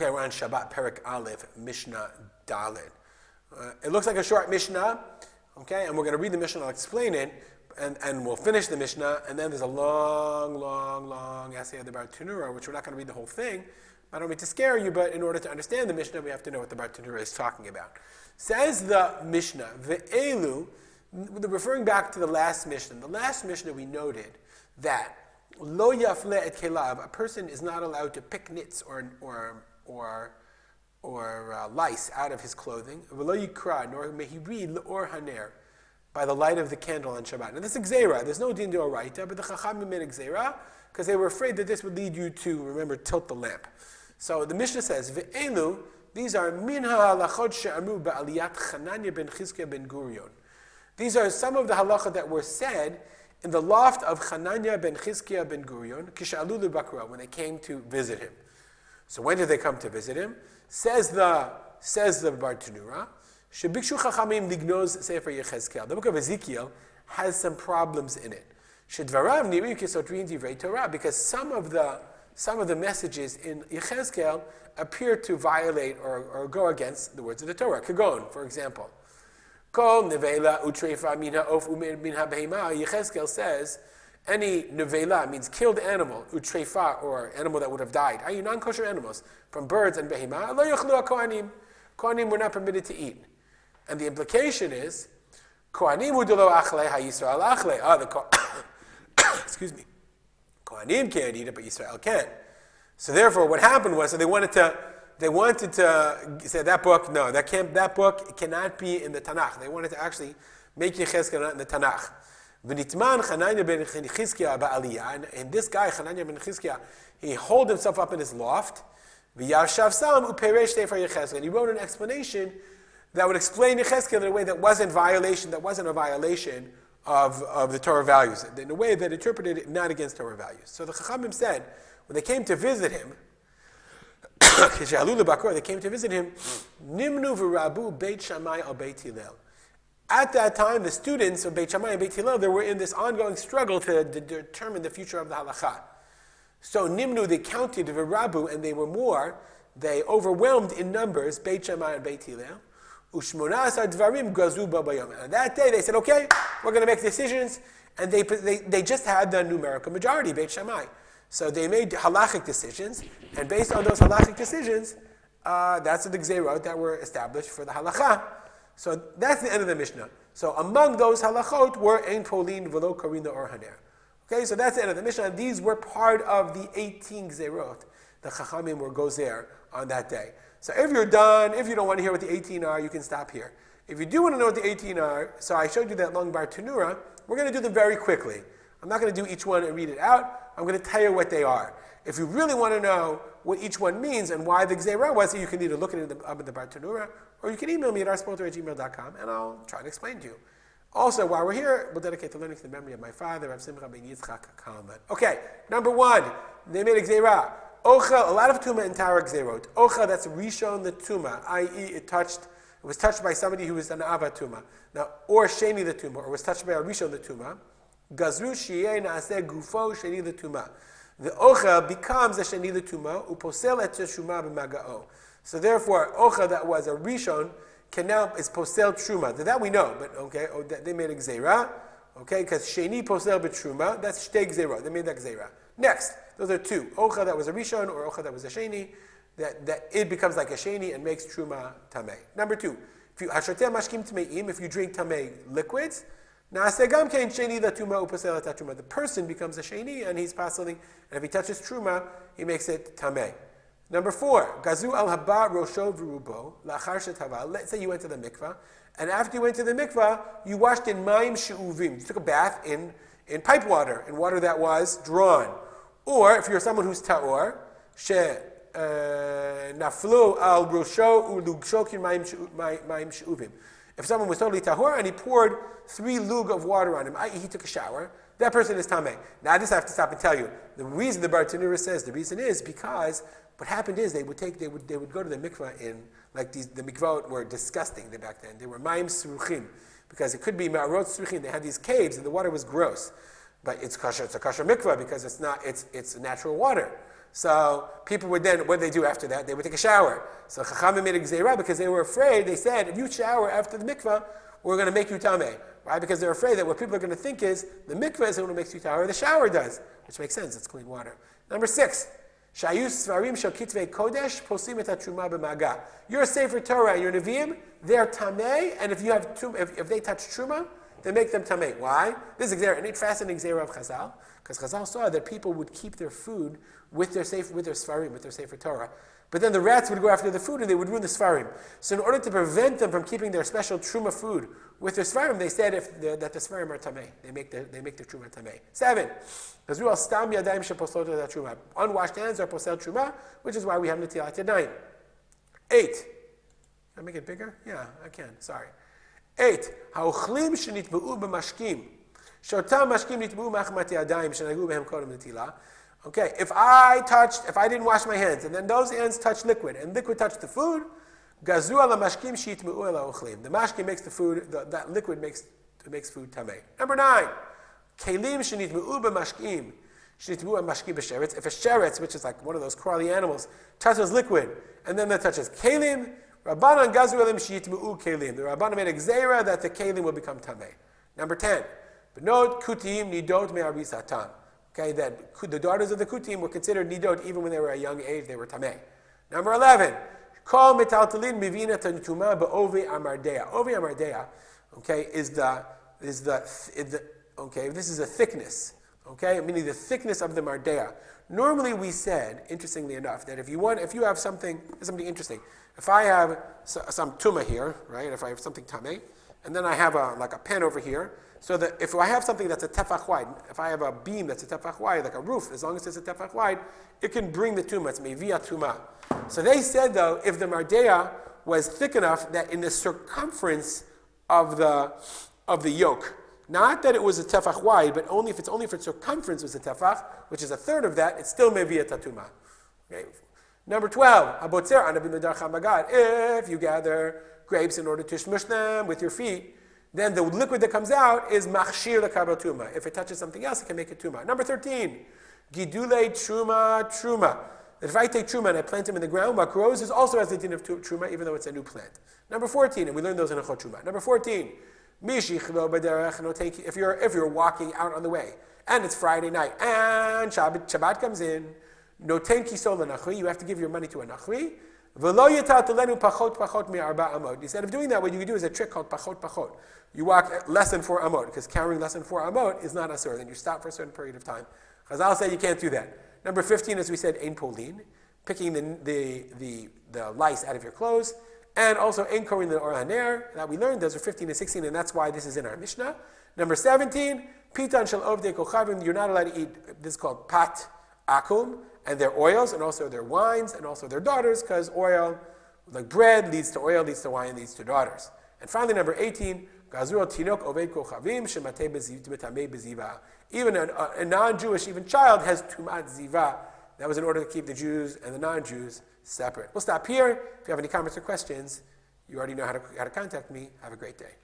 Okay, we're on Shabbat, Perek Aleph, Mishnah Dalet. It looks like a short Mishnah, okay, and we're going to read the Mishnah, I'll explain it, and we'll finish the Mishnah, and then there's a long essay of the Bar Tanura, which we're not going to read the whole thing. I don't mean to scare you, but in order to understand the Mishnah, we have to know what the Bar Tanura is talking about. Says the Mishnah, Ve'elu, referring back to the last Mishnah. The last Mishnah we noted that Lo yafle et kelav, a person is not allowed to pick nits or lice out of his clothing. V'lo yikra, nor may he read l'or haner, by the light of the candle on Shabbat. Now this is gzeira. There's no din d'oraita, but the Chachamim made a gzeira because they were afraid that this would lead you to, remember, tilt the lamp. So the Mishnah says, Ve'elu, these are min ha'halachot she'amru ba'aliyat Chananya ben Chizkiah ben Gurion. These are some of the halacha that were said in the loft of Chananya ben Chizkiah ben Gurion, kish'alu l'bakra, when they came to visit him. So when did they come to visit him? Says the Bar Tanura, shebikshu chachamim lignoz sefer Yechezkel. The book of Ezekiel has some problems in it. Shedvarav nirim kisotrin divrei Torah, because some of the messages in Yechezkel appear to violate or go against the words of the Torah. Kagon, for example. Kol nevela utreifa min ha'of min ha'behema. Yechezkel says any nevela means killed animal, utreifa, or animal that would have died. Are you non-kosher animals from birds and behema? Lo yochlu kohanim. Kohanim were not permitted to eat, and the implication is kohanim udelo achle ha'yisrael achle. Excuse me. Kohanim can't eat it, but Yisrael can. So therefore, what happened was, they wanted to say that book cannot be in the Tanakh. They wanted to actually make Yechezkel not in the Tanakh. V'nitman Chananya ben Chizkiah ba'aliyah, and this guy Chananya ben Chizkiah, he holed himself up in his loft. V'yashav sam uperesh sefer Yechezkel, and he wrote an explanation that would explain Yechezkel in a way that wasn't a violation of the Torah values, in a way that interpreted it not against Torah values. So the Chachamim said, when they came to visit him, they came to visit him, Nimnu v'rabu Beit Shammai al Beit Hillel. At that time, the students of Beit Shammai and Beit Hillel, they were in this ongoing struggle to determine the future of the halakha. So Nimnu, they counted v'rabu, and they overwhelmed in numbers Beit Shammai and Beit Hillel. And that day they said, okay, we're going to make decisions, and they just had the numerical majority, Beit Shammai. So they made halachic decisions, and based on those halachic decisions, that's the gzeirot that were established for the halakha. So that's the end of the Mishnah. So among those halachot were ein polin v'lo karina or haner. Okay, so that's the end of the Mishnah. These were part of the 18 gzeirot. The chachamim were gozer on that day. So if you're done, if you don't want to hear what the 18 are, you can stop here. If you do want to know what the 18 are, so I showed you that long Bar Tanura, we're going to do them very quickly. I'm not going to do each one and read it out. I'm going to tell you what they are. If you really want to know what each one means and why the Gzeirah was, you can either look at it up in the Bar Tanura, or you can email me at arspoter@gmail.com, and I'll try to explain to you. Also, while we're here, we'll dedicate the learning to the memory of my father, Rav Simcha ben Yitzchak Kalman. Okay, number one, they made a Gzeirah. Ocha, a lot of Tumah and Tara Gzeirot. Ocha, that's Rishon the Tumah, i.e. it was touched by somebody who was an Ava Tumah. Now, or Sheni the Tumah, or was touched by a Rishon the Tumah. Gazru Shiyeh Naaseh Gufo Sheni the Tumah. The Ocha becomes a Sheni the Tumah, uposel et Teshumah b'maga'o. So therefore, Ocha that was a Rishon is posel Truma. That we know, but okay, they made a Gzeirah, okay, because Sheni posel b'Truma, that's Shtei Gzeirah. They made that Gzeirah. Next, those are two. Ocha that was a Rishon or Ocha that was a Sheni, that it becomes like a Sheni and makes Truma Tameh. Number two, if you drink Tameh liquids, the person becomes a Sheni and he's passeling, and if he touches Truma, he makes it Tameh. Number four, Gazu al haba rosho v'rubo lachar shetava. Let's say you went to the mikvah, and after you went to the mikvah, you washed in mayim she'uvim. You took a bath in pipe water, in water that was drawn. Or if you're someone who's ta'or, she naflu al rosho ulugshok in mayim she'uvim. If someone was totally tahor and he poured 3 lug of water on him, i.e. he took a shower, that person is tameh. Now this I have to stop and tell you. The reason the Bar Tanura says, the reason is because what happened is they would go to the mikvah in, like the mikvahot were disgusting back then. They were mayim sruchim, because it could be ma'arot sruchim. They had these caves and the water was gross. But it's a kosher mikvah because it's a natural water. So people would then, what did they do after that? They would take a shower. So Chachamim made a gzeirah because they were afraid. They said, if you shower after the mikveh, we're going to make you tameh. Right? Because they're afraid that what people are going to think is the mikveh is the one who makes you tameh, the shower does. Which makes sense, it's clean water. Number 6. Shayus svarim shel kitvei kodesh posim et truma b'maga. You're a Sefer Torah and you're Nevi'im, they're tameh, and if they touch truma, they make them tameh. Why? This is a fascinating gzeirah of Chazal, because Chazal saw that people would keep their food with their svarim, with their Sefer Torah. But then the rats would go after the food and they would ruin the svarim. So in order to prevent them from keeping their special truma food with their svarim, they said that the svarim are tameh. They make the truma tameh. 7. Unwashed hands are posel truma, which is why we have netilat yadayim. 8. Can I make it bigger? Yeah, I can. Sorry. 8. Ha'ochlim shenitba'u b'mashkim. Shotam mashkim nitba'u machmat yadayim shenagu behem kodem netilah. Okay, if I didn't wash my hands, and then those hands touched liquid, and liquid touched the food, gazu ala mashkim shitmeu ala ochlim. The mashkim makes the food, that liquid makes food tamei. Number 9, kelim shenitmeu b'mashkim shenitmeu mashkim b'sheretz. If a sheretz, which is like one of those crawly animals, touches liquid, and then that touches kelim, Rabbanan gazu elim shitmeu kelim. The Rabbanan made a gzeira that the kelim will become tamei. Number 10, benot kutim nidot me'aris hatam. Okay, that the daughters of the Kutim were considered nidot even when they were a young age, they were tameh. Number 11, kol metaltalin mivina tantuma ba'ovi amardea. Ovi amardea, okay, this is a thickness, okay, meaning the thickness of the mardea. Normally we said, interestingly enough, that if you have something interesting, if I have some tuma here, right, if I have something tameh, and then I have a pen over here, so that if I have something that's a tefach wide, if I have a beam that's a tefach wide, like a roof, as long as it's a tefach wide, it can bring the tumah. It's mevia tumah. So they said, though, if the mardea was thick enough that in the circumference of the yoke, not that it was a tefach wide, but only if its circumference was a tefach, which is a third of that, it's still mevia tatuma. Okay. Number 12, habotzer anabim l'darcha magad. If you gather grapes in order to smush them with your feet, then the liquid that comes out is machshir lekabel tuma. If it touches something else, it can make it tuma. Number 13, gidule truma. That if I take truma and I plant them in the ground, what grows also has the din of truma, even though it's a new plant. Number 14, and we learned those in Achot Truma. Number 14, if you're walking out on the way, and it's Friday night, and Shabbat comes in, noten kisol l'nachri, you have to give your money to a nachri. Instead of doing that, what you can do is a trick called pachot. You walk less than 4 amot, because carrying less than 4 amot is not asur. Then you stop for a certain period of time. Chazal said you can't do that. Number 15, as we said, ein polin, picking the lice out of your clothes, and also ein korin the or haner. That we learned, those are 15 and 16, and that's why this is in our Mishnah. Number 17, pitan shel ovdei kochavim, you're not allowed to eat, this is called pat akum, and their oils, and also their wines, and also their daughters, because oil, like bread, leads to oil, leads to wine, leads to daughters. And finally, number 18, even a non-Jewish, even child, has tumat ziva. That was in order to keep the Jews and the non-Jews separate. We'll stop here. If you have any comments or questions, you already know how to contact me. Have a great day.